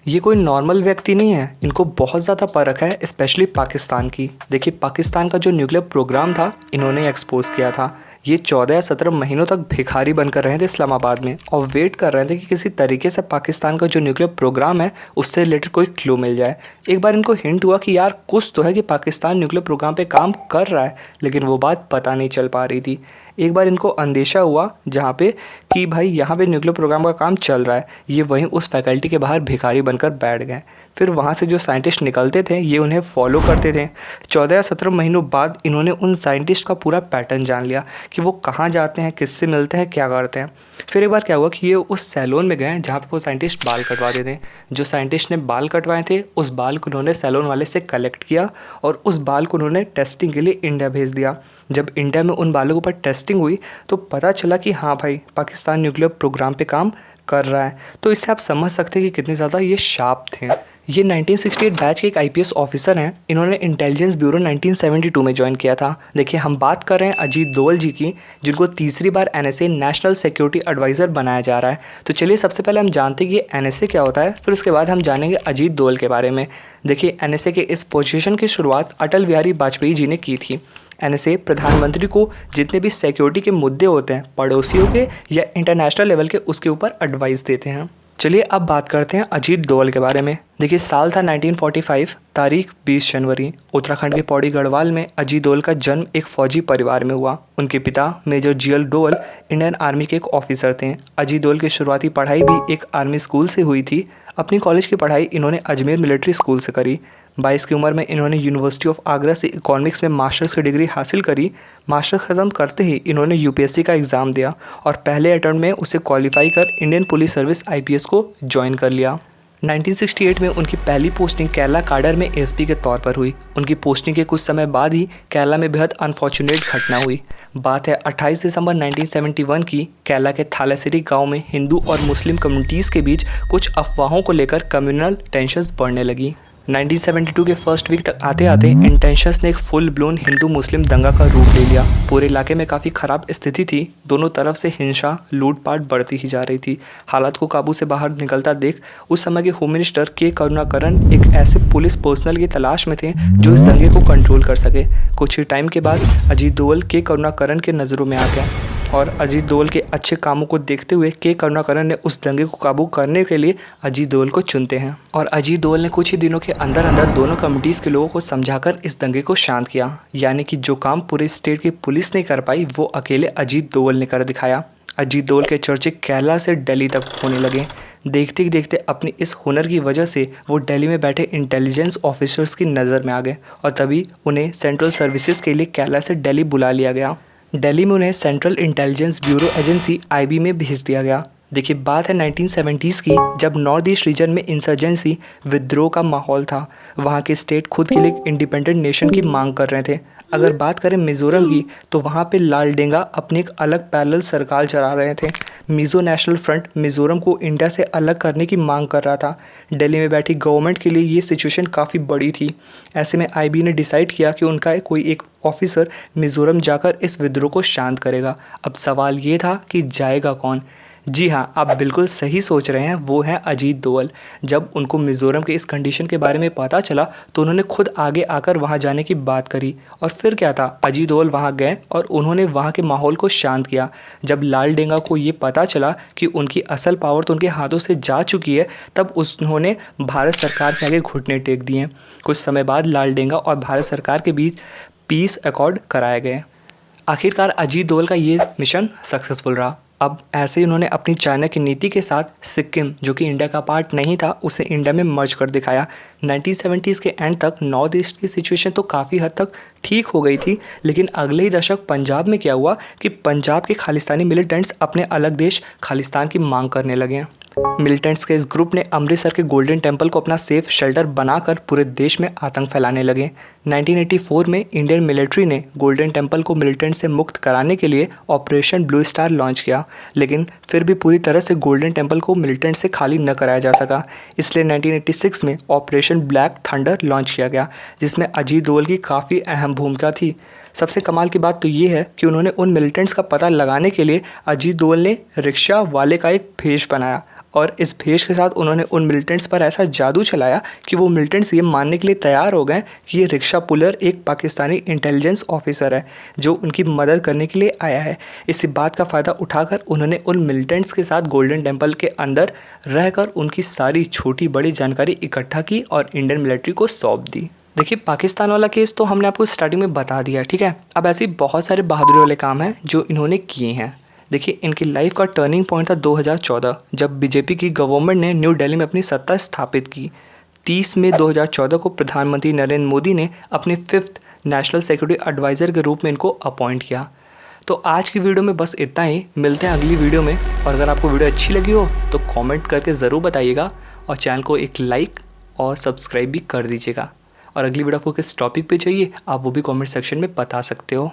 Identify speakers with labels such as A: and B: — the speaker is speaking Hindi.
A: ये कोई नॉर्मल व्यक्ति नहीं है, इनको बहुत ज़्यादा परख है, स्पेशली पाकिस्तान की। देखिए पाकिस्तान का जो न्यूक्लियर प्रोग्राम था इन्होंने एक्सपोज किया था। ये 14 या 17 महीनों तक भिखारी बनकर रहे थे इस्लामाबाद में और वेट कर रहे थे कि किसी तरीके से पाकिस्तान का जो न्यूक्लियर प्रोग्राम है उससे रिलेटेड कोई क्लू मिल जाए। एक बार इनको हिंट हुआ कि यार कुछ तो है कि पाकिस्तान न्यूक्लियर प्रोग्राम पे काम कर रहा है, लेकिन वो बात पता नहीं चल पा रही थी। एक बार इनको अंदेशा हुआ जहाँ पे कि भाई यहाँ पे न्यूक्लियर प्रोग्राम का काम चल रहा है, ये वहीं उस फैकल्टी के बाहर भिखारी बनकर बैठ गए। फिर वहाँ से जो साइंटिस्ट निकलते थे ये उन्हें फॉलो करते थे। 14 या 17 महीनों बाद इन्होंने उन साइंटिस्ट का पूरा पैटर्न जान लिया कि वो कहाँ जाते हैं, किससे मिलते हैं, क्या करते हैं। फिर एक बार क्या हुआ कि ये उस सैलून में गए जहाँ पे वो साइंटिस्ट बाल कटवाते थे। जो साइंटिस्ट ने बाल कटवाए थे उस बाल को उन्होंने सैलून वाले से कलेक्ट किया और उस बाल को उन्होंने टेस्टिंग के लिए इंडिया भेज दिया। जब इंडिया में उन बालों के ऊपर टेस्टिंग हुई तो पता चला कि हाँ भाई पाकिस्तान न्यूक्लियर प्रोग्राम पे काम कर रहा है। तो इससे आप समझ सकते हैं कि कितने ज़्यादा ये शार्प थे। ये 1968 बैच के एक आईपीएस ऑफिसर हैं। इन्होंने इंटेलिजेंस ब्यूरो 1972 में ज्वाइन किया था। देखिए हम बात कर रहे हैं अजीत दोवल जी की, जिनको तीसरी बार एनएसए नेशनल सिक्योरिटी एडवाइज़र बनाया जा रहा है। तो चलिए सबसे पहले हम जानते हैं कि एनएसए क्या होता है, फिर उसके बाद हम जानेंगे अजीत दोवल के बारे में। देखिए एनएसए के इस पोजीशन की शुरुआत अटल बिहारी वाजपेयी जी ने की थी। एनएसए प्रधानमंत्री को जितने भी सिक्योरिटी के मुद्दे होते हैं पड़ोसियों के या इंटरनेशनल लेवल के, उसके ऊपर एडवाइस देते हैं। चलिए अब बात करते हैं अजीत डोवल के बारे में। देखिए साल था 1945, तारीख 20 जनवरी। उत्तराखंड के पौड़ी गढ़वाल में अजीत डोवल का जन्म एक फौजी परिवार में हुआ। उनके पिता major GL Doval Indian army के एक ऑफिसर थे। अजीत डोवल की शुरुआती पढ़ाई भी एक आर्मी स्कूल से हुई थी। अपनी कॉलेज की पढ़ाई इन्होंने अजमेर मिलिट्री स्कूल से करी। 22 की उम्र में इन्होंने यूनिवर्सिटी ऑफ आगरा से इकोनॉमिक्स में मास्टर्स की डिग्री हासिल करी। मास्टर्स खत्म करते ही इन्होंने यूपीएससी का एग्ज़ाम दिया और पहले अटेम्प्ट में उसे क्वालिफाई कर इंडियन पुलिस सर्विस आईपीएस को ज्वाइन कर लिया। 1968 में उनकी पहली पोस्टिंग केरला काडर में एसपी के तौर पर हुई। उनकी पोस्टिंग के कुछ समय बाद ही केरला में बेहद अनफॉर्चुनेट घटना हुई। बात है 28 दिसंबर 1971 की। केरला के थालासिरी गांव में हिंदू और मुस्लिम कम्युनिटीज़ के बीच कुछ अफवाहों को लेकर कम्युनल टेंशन्स बढ़ने लगी। 1972 के फर्स्ट वीक तक आते आते इन टेंशन्स ने एक फुल ब्लोन हिंदू मुस्लिम दंगा का रूप ले लिया। पूरे इलाके में काफ़ी ख़राब स्थिति थी। दोनों तरफ से हिंसा लूटपाट बढ़ती ही जा रही थी। हालात को काबू से बाहर निकलता देख उस समय के होम मिनिस्टर के करुणाकरन एक ऐसे पुलिस पर्सनल की तलाश में थे जो इस दंगे को कंट्रोल कर सके। कुछ ही टाइम के बाद अजीत डोवल के करुणाकरन के नज़रों में आ गया और अजीत डोवल के अच्छे कामों को देखते हुए के करुणाकरन ने उस दंगे को काबू करने के लिए अजीत डोवल को चुनते हैं। और अजीत डोवल ने कुछ ही दिनों के अंदर अंदर दोनों कम्युनिटीज़ के लोगों को समझाकर इस दंगे को शांत किया। यानी कि जो काम पूरे स्टेट की पुलिस नहीं कर पाई वो अकेले अजीत डोवल ने कर दिखाया। अजीत डोवल के चर्चे केरला से दिल्ली तक होने लगे। देखते ही देखते अपनी इस हुनर की वजह से वो दिल्ली में बैठे इंटेलिजेंस ऑफिसर्स की नज़र में आ गए और तभी उन्हें सेंट्रल सर्विसेज के लिए केरला से दिल्ली बुला लिया गया। दिल्ली में उन्हें central intelligence bureau agency IB में भेज दिया गया। देखिए बात है 1970s की, जब नॉर्थ ईस्ट रीजन में इंसर्जेंसी विद्रोह का माहौल था। वहाँ के स्टेट खुद के लिए इंडिपेंडेंट नेशन की मांग कर रहे थे। अगर बात करें मिज़ोरम की तो वहाँ पे लाल डेंगा अपनी एक अलग पैरेलल सरकार चला रहे थे। मिज़ो नेशनल फ्रंट मिज़ोरम को इंडिया से अलग करने की मांग कर रहा था। दिल्ली में बैठी गवर्नमेंट के लिए ये सिचुएशन काफ़ी बड़ी थी। ऐसे में आईबी ने डिसाइड किया कि उनका कोई एक ऑफिसर मिज़ोरम जाकर इस विद्रोह को शांत करेगा। अब सवाल ये था कि जाएगा कौन। जी हाँ, आप बिल्कुल सही सोच रहे हैं, वो हैं अजीत डोवल। जब उनको मिज़ोरम के इस कंडीशन के बारे में पता चला तो उन्होंने खुद आगे आकर वहाँ जाने की बात करी। और फिर क्या था, अजीत डोवल वहाँ गए और उन्होंने वहाँ के माहौल को शांत किया। जब लाल डेंगा को ये पता चला कि उनकी असल पावर तो उनके हाथों से जा चुकी है, तब उन्होंने भारत सरकार के आगे घुटने टेक दिए। कुछ समय बाद लाल डेंगा और भारत सरकार के बीच पीस अकॉर्ड कराए गए। आखिरकार अजीत डोवल का ये मिशन सक्सेसफुल रहा। अब ऐसे ही उन्होंने अपनी चाइना की नीति के साथ सिक्किम, जो कि इंडिया का पार्ट नहीं था, उसे इंडिया में मर्ज कर दिखाया। 1970s के एंड तक नॉर्थ ईस्ट की सिचुएशन तो काफ़ी हद तक ठीक हो गई थी, लेकिन अगले ही दशक पंजाब में क्या हुआ कि पंजाब के खालिस्तानी मिलिटेंट्स अपने अलग देश खालिस्तान की मांग करने लगे। मिलिटेंट्स के इस ग्रुप ने अमृतसर के गोल्डन टेम्पल को अपना सेफ शेल्टर बनाकर पूरे देश में आतंक फैलाने लगे। 1984 में इंडियन मिलिट्री ने गोल्डन टेम्पल को मिलिटेंट से मुक्त कराने के लिए ऑपरेशन ब्लू स्टार लॉन्च किया, लेकिन फिर भी पूरी तरह से गोल्डन टेम्पल को मिलिटेंट से खाली न कराया जा सका। इसलिए 1986 में ऑपरेशन ब्लैक थंडर लॉन्च किया गया, जिसमें अजीत डोवल की काफ़ी अहम भूमिका थी। सबसे कमाल की बात तो ये है कि उन्होंने उन मिलिटेंट्स का पता लगाने के लिए अजीत डोवल ने रिक्शा वाले का एक भेष बनाया। और इस भेष के साथ उन्होंने उन मिलिटेंट्स पर ऐसा जादू चलाया कि वो मिलिटेंट्स ये मानने के लिए तैयार हो गए कि ये रिक्शा पुलर एक पाकिस्तानी इंटेलिजेंस ऑफिसर है जो उनकी मदद करने के लिए आया है। इसी बात का फ़ायदा उठाकर उन्होंने उन मिलिटेंट्स के साथ गोल्डन टेम्पल के अंदर रहकर उनकी सारी छोटी बड़ी जानकारी इकट्ठा की और इंडियन मिलिट्री को सौंप दी। देखिए, पाकिस्तान वाला केस तो हमने आपको स्टार्टिंग में बता दिया, ठीक है। अब ऐसे बहुत सारे बहादुरी वाले काम हैं जो इन्होंने किए हैं। देखिए, इनकी लाइफ का टर्निंग पॉइंट था 2014, जब बीजेपी की गवर्नमेंट ने न्यू दिल्ली में अपनी सत्ता स्थापित की। 30 मई 2014 को प्रधानमंत्री नरेंद्र मोदी ने अपने 5th नेशनल सिक्योरिटी एडवाइज़र के रूप में इनको अपॉइंट किया। तो आज की वीडियो में बस इतना ही। मिलते हैं अगली वीडियो में। और अगर आपको वीडियो अच्छी लगी हो तो कमेंट करके ज़रूर बताइएगा और चैनल को एक लाइक और सब्सक्राइब भी कर दीजिएगा। और अगली वीडियो आपको किस टॉपिक पे चाहिए आप वो भी कमेंट सेक्शन में बता सकते हो।